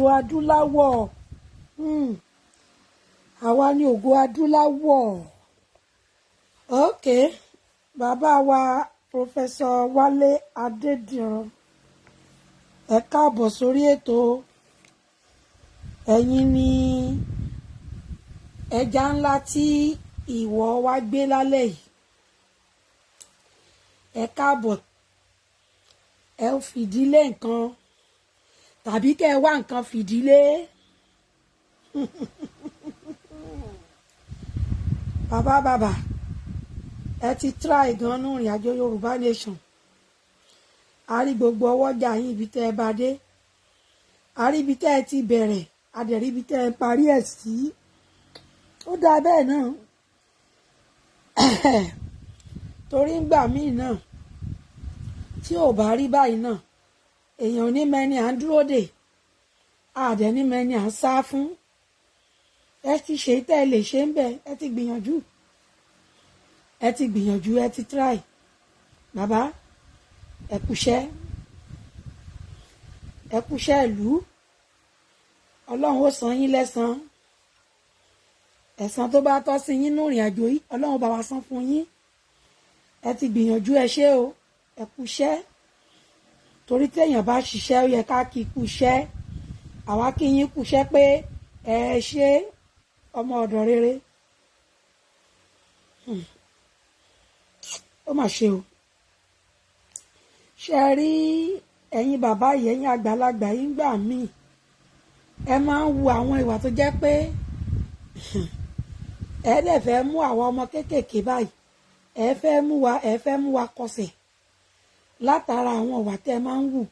ògo adúláwọ̀. Àwa ni ògo adúláwọ̀. Okay, bàbá wa Professor Wálé Adediran, ẹ káàbọ̀ sórí ètò. Ẹ̀yin ni ẹja ńlá tí ìwọ wá gbé lálẹ́ yìí. Ẹ káàbọ̀, ẹ fìdílé nǹkan tàbí kẹ́ ẹ wá nǹkan fìdílé. Bàbá ẹ ti try gan nínú ìrìn àjò Yorùbá Nation. A rí gbogbo ọwọ́jà yín ibi tẹ́ ẹ bá dé. A rí ibi tẹ́ ẹ ti bẹ̀rẹ̀, a dẹ̀ rí ibi tẹ́ ẹ parí ẹ̀ sí. Ó dáa bẹ́ẹ̀ náà. Torí ńgbà míì náà tí ò bá rí báyìí náà, èèyàn ní mẹ́ni à ń dúró dè, àdẹ̀ ní mẹ́ni à ń sá fún. Ẹ ti ṣe tẹ́ ẹ lè ṣe ń bẹ̀, ẹ ti gbìyànjú. Ẹ ti gbìyànjú, ẹ ti try. Bàbá, ẹ kúṣẹ́. Ẹ kúṣẹ́ ìlú. Ọlọ́run ó san yín lẹ́san. Ẹ̀san tó bá tọ́ sí yín nínú ìrìn àjò yìí, Ọlọ́run bá wa san fún yín. Ẹ ti gbìyànjú, ẹ ṣé o. Ẹ kúṣẹ́. Torí téèyàn bá ṣiṣẹ́ ó yẹ ká kí kúṣẹ́. Àwa kí yín kúṣẹ́ pé ẹ ṣé ọmọ ọ̀dọ̀ rere. Ó mà ṣe o. Ṣé ẹ rí ẹ̀yin bàbá yìí, ẹ̀yin àgbàlagbà yìí gbà míì, ẹ máa ń wu àwọn ìwà tó jẹ́ pé ẹ dẹ̀ fẹ́ mú àwọn ọmọ kéékèèké báyìí, ẹ fẹ́ mú wa kọsẹ̀ látara àwọn ìwà tẹ́ ẹ máa ń wù.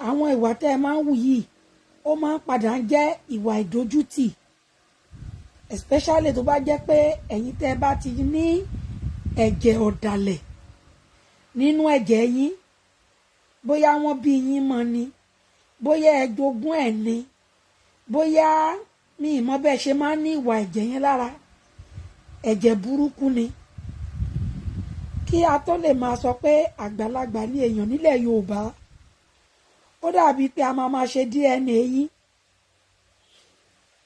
Àwọn ìwà tẹ́ ẹ máa ń wù yìí ó máa ń padà jẹ́ ìwà ìdójútì, especially tó bá jẹ́ pé ẹ̀yin tẹ́ ẹ bá ti ní ẹ̀jẹ̀ ọ̀dàlẹ̀ nínú ẹ̀jẹ̀ yín, bóyá wọ́n bí yín mọ́ ni, bóyá ẹ jogún ẹ̀ ni, bóyá mi ì mọ̀ bẹ́ẹ̀ ṣe máa ń ní ìwà ẹ̀jẹ̀ yẹn lára, ẹ̀jẹ̀ burúkú ni. Kí a tó lè máa sọ pé àgbàlagbà ní èèyàn nílẹ̀ Yorùbá, ó dàbí pé a máa ṣe DNA yín.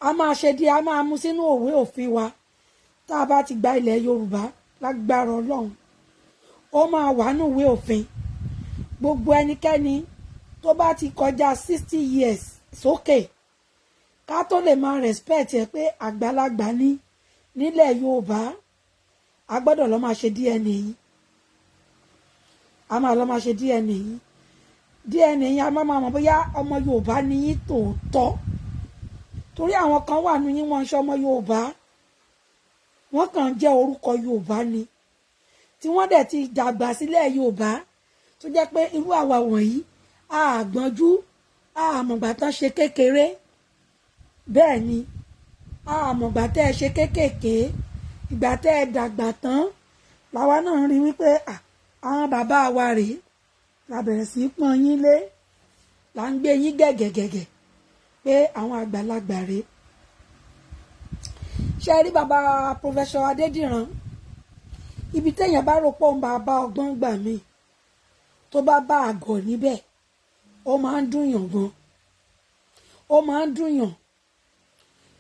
A máa mú sínú òwe òfin wa. Tá a bá ti gba ilẹ̀ Yorùbá lágbára Ọlọ́run, ó máa wà nínú ìwé òfin. Gbogbo ẹnikẹ́ni tó bá ti kọjá 60 years sókè, ká tó lè máa respect ẹ pé àgbàlagbà ní nílẹ̀ Yorùbá, a gbọ́dọ̀ lọ máa ṣe DNA yín. A máa lọ máa ṣe DNA yín. DNA yín a máa mọ̀ bóyá ọmọ Yorùbá ni yín tòótọ́. Torí àwọn kan wà nínú yín, wọ́n ń ṣe ọmọ Yorùbá, wọ́n kàn jẹ́ orúkọ Yorùbá ni, tí wọ́n dẹ̀ ti dàgbà sílẹ̀ Yorùbá, tó jẹ́ pé irú àwa wọ̀nyí a gbọ́njú, a mọ̀gbà tán ṣe kékeré. Bẹ́ẹ̀ ni, a mọ̀gbà tẹ́ ẹ ṣe kékèké, ìgbà tẹ́ ẹ dàgbà tán làwa náà rí wípé àwọn bàbá wa rèé, la bẹ̀rẹ̀ sí pọ́n yín lé, là ń gbé yín gẹ̀gẹ̀gẹ̀gẹ̀ pé àwọn àgbàlagbà rèé. Ṣé rí bàbá Professor Adediran, ibi téèyàn bá rò pé òun bá bá ọgbọ́n gbà mí, tó bá bá àgọ̀ níbẹ̀, ó máa ń dùnyàn gan. Ó máa ń dùnyàn.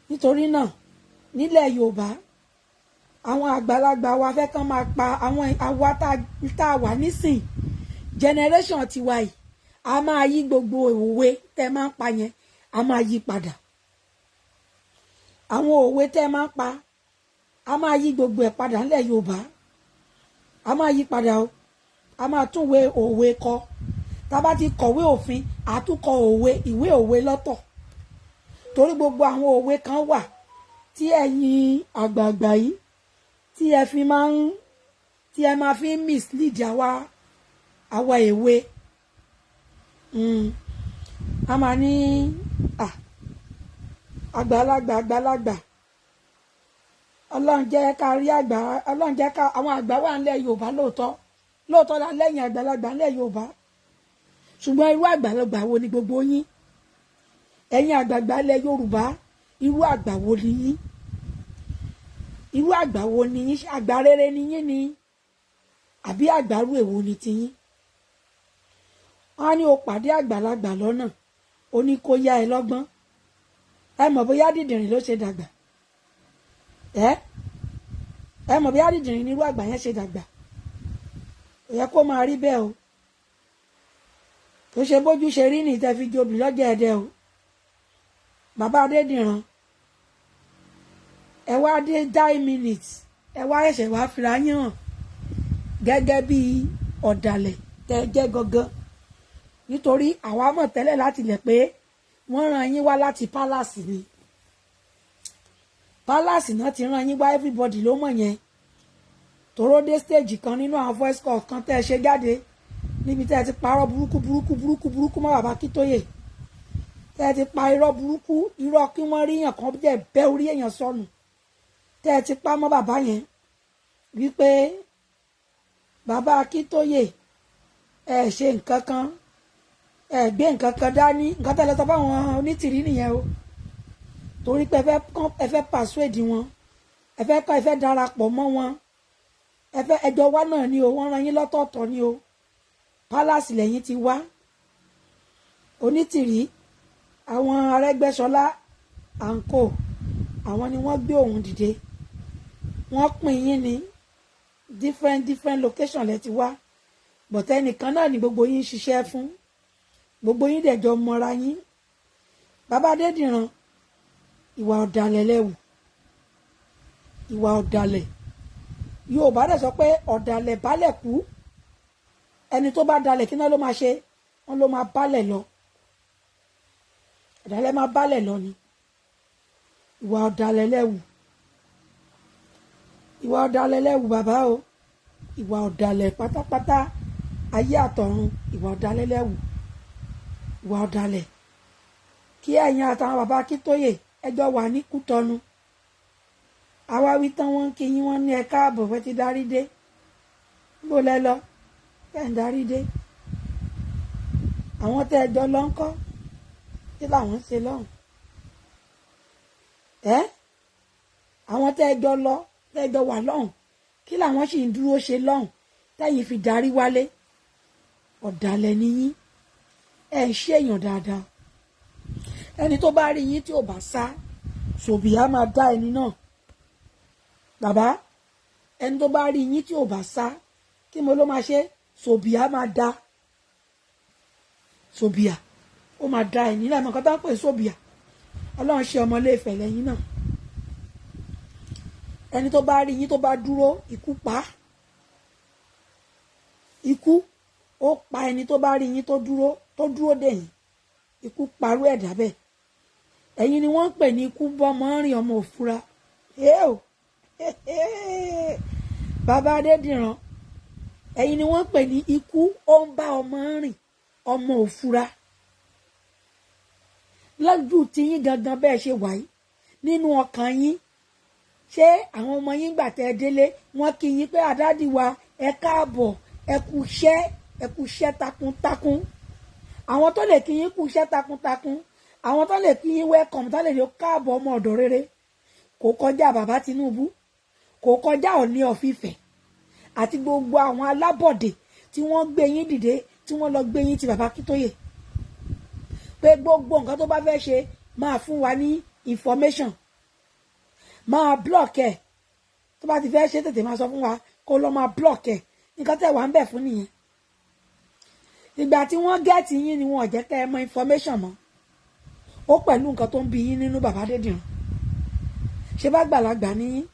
Nítorí náà nílẹ̀ Yorùbá, àwọn àgbàlagbà wa fẹ́ kán máa pa àwọn àwa tá a wà nísìn generation tiwa yìí, a máa yí gbogbo òwe tẹ́ máa ń pa yẹn, a máa yí padà. Àwọn òwe tẹ́ máa ń pa, a máa yí gbogbo ẹ̀ padà nílẹ̀ Yorùbá. A máa yí padà o. A máa tún òwe kọ. Tá bá ti kọ̀wé òfin, a tún kọ ìwé òwe lọ́tọ̀. Torí gbogbo àwọn òwe kan wà tí ẹ̀yin àgbààgbà yìí tí ẹ máa fi mislead àwa èwe. A máa ní àgbàlagbà. Ọlọ́run jẹ́ ká rí Ọlọ́run jẹ́ ká àwọn àgbà wà nílẹ̀ Yorùbá lóòótọ́ la lẹ́yìn àgbàlagbà nílẹ̀ Yorùbá. Ṣùgbọ́n irú àgbàlagbà wo ni gbogbo yín? Ẹ̀yin àgbààgbà ilẹ̀ Yorùbá, irú àgbà wo ni yín? Irú àgbà wo ni yín? Àgbà rere ni yín ni àbí àgbàrú èwo ni ti yín? Wọ́n á ní o pàdé àgbàlagbà lọ́nà, ó ní kó yá ẹ lọ́gbọ́n ẹ mọ̀ bóyá Adediran ló ṣe dàgbà ẹ mọ̀ bóyá Adediran nírú àgbà yẹn ṣe dàgbà ó yẹ kó máa rí bẹ́ẹ̀ o tó ṣe bójú ṣe rí ní ìtẹ́ fi jobi lọ́jọ́ ẹ̀dẹ́ o bàbá Adediran ẹ wá dé 9 minutes ẹ wá ẹ̀ṣẹ̀ wá fira yín hàn gẹ́gẹ́ bí ọ̀dàlẹ̀ tẹ́ jẹ́ gangan nítorí àwa mọ̀ tẹ́lẹ̀ láti lẹ̀ pé wọ́n rán yín wá láti palace ni palace náà ti rán yín wá everybody ló mọ̀ yẹn tòró dé stage kan nínú àwọn voice call kan tẹ́ ẹ ṣe jáde níbi tẹ́ ẹ ti parọ́ burúkú mọ́ bàbá Akíntóyè tẹ́ ẹ ti pa irọ́ burúkú irọ́ kí wọ́n rí èèyàn kan jẹ́ bẹ́ orí èèyàn sọnù tẹ́ ẹ ti pa mọ́ bàbá yẹn wípé bàbá Akíntóyè ẹ ṣe nǹkan kan ẹ gbé nǹkan kan dání nǹkan tẹ́ lọ sọ fáwọn onítìrí nìyẹn o torí pé ẹ fẹ́ persuade wọn ẹ fẹ́ darapọ̀ mọ́ wọn ẹ fẹ́ ẹjọ́ wá náà ni o wọ́n rán yín lọ́tọ̀ọ̀tọ̀ ni o palace lẹ́yìn ti wá onítìrí àwọn Arẹ́gbẹ́ṣọlá àǹkó àwọn ni wọ́n gbé òun dìde wọ́n pín yín ní different location lẹ ti wá but ẹnìkan náà ni gbogbo yín ṣiṣẹ́ fún gbogbo yín dẹ̀jọ mọ́ra yín bàbá Adediran ìwà ọ̀dàlẹ̀ lẹ́wù ìwà ọ̀dàlẹ̀ Yorùbá dẹ̀ sọ pé ọ̀dàlẹ̀ bálẹ̀ kú ẹni tó bá dalẹ̀ kí náà ló máa ṣe wọ́n ló máa bálẹ̀ lọ ọ̀dàlẹ̀ máa bálẹ̀ lọ ni ìwà ọ̀dàlẹ̀ lẹ́wù ìwà ọ̀dàlẹ̀ lẹ́wù bàbá o ìwà ọ̀dàlẹ̀ pátápátá ayé àtọ̀run ìwà ọ̀dàlẹ̀ lẹ́wù ìwà ọ̀dàlẹ̀ kí ẹ̀yin àtàwọn bàbá Akíntóyè ẹjọ́ wà ní Kútọ́nù àwa wí tán wọ́n kí yín wọ́n ní ẹ káàbọ̀ fẹ́ ti darí dé bó lẹ lọ tẹ́ ń darí dé àwọn tẹ́ ẹjọ́ lọ ń kọ́ kí làwọn ń ṣe lọ́hùn àwọn tẹ́ ẹjọ́ lọ tẹ́ ẹjọ́ wà lọ́hùn kí làwọn sì ń dúró ṣe lọ́hùn tẹ́yìn fi darí wálé ọ̀dàlẹ̀ ni yín ẹ̀ ń ṣèyàn dáadáa ẹni tó bá rí yín tí ò bá sá ṣòbíà máa dá ẹni náà bàbá ẹni tó bá rí yín tí ò bá sá kí mo ló máa ṣe ṣòbíà máa dá ṣòbíà ó máa dá ẹni náà mọ̀ nǹkan tó ń pè ṣòbíà Ọlọ́run ṣe ọmọ Ilé-Ifẹ̀ lẹ́yìn náà ẹni tó bá rí yín tó bá dúró ikú pa ikú ó pa ẹni tó bá rí yín tó dúró dè yín ikú parú ẹ̀dá bẹ́ẹ̀ ẹ̀yin ni wọ́n ń pè ní ikú bọ́mọ rìn ọmọ òfura bàbá Adediran ẹ̀yin ni wọ́n ń pè ní ikú ó ń bá ọmọ rìn ọmọ òfura lójú tí yín gangan bẹ́ẹ̀ ṣe wáyé nínú ọkàn yín ṣé àwọn ọmọ yín gbà tẹ́ délé wọ́n kí yín pé àdádì wa ẹ káàbọ̀ ẹ kú iṣẹ́ takuntakun àwọn tó lè kí yín kú iṣẹ́ takuntakun àwọn tó lè kí yín welcome tó lè lè káàbọ̀ ọmọ ọ̀dọ̀ rere kò kọjá bàbá Tinubu kò kọjá Ọọ̀ni of Ifẹ̀ àti gbogbo àwọn alábọ̀dé tí wọ́n gbé yín dìde tí wọ́n lọ gbé yín ti bàbá Akíntóyè pé gbogbo nǹkan tó bá fẹ́ ṣe máa fún wa ní information máa block ẹ̀ tó bá ti fẹ́ ṣe tètè máa sọ fún wa kó lọ máa block ẹ̀ nǹkan tẹ̀ wá ń bẹ̀ fún nìyẹn ìgbà tí wọ́n gẹ́ẹ̀tì yín ni wọn ò jẹ́ kẹ́ ẹ mọ information mọ́ ó pẹ̀lú nǹkan tó ń bí yín nínú bàbá Adediran ṣé bá gbàlagbà ní yín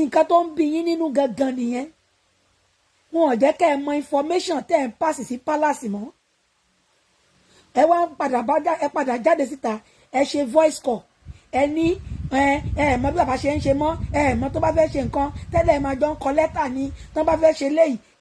nǹkan tó ń bí yín nínú gangan nìyẹn wọn ò jẹ́ kẹ́ ẹ mọ information tẹ́ ẹ ń pàṣẹ sí palace mọ́ ẹ wá ń padà jáde síta ẹ ṣe voice call ẹ ní ẹ mọ bí bàbá ṣe ń ṣe mọ́ ẹ mọ tó bá fẹ́ ṣe nǹkan tẹ́lẹ̀ ẹ máa jọ ń kọ lẹ́tà ni tó bá fẹ́ ṣe léyìí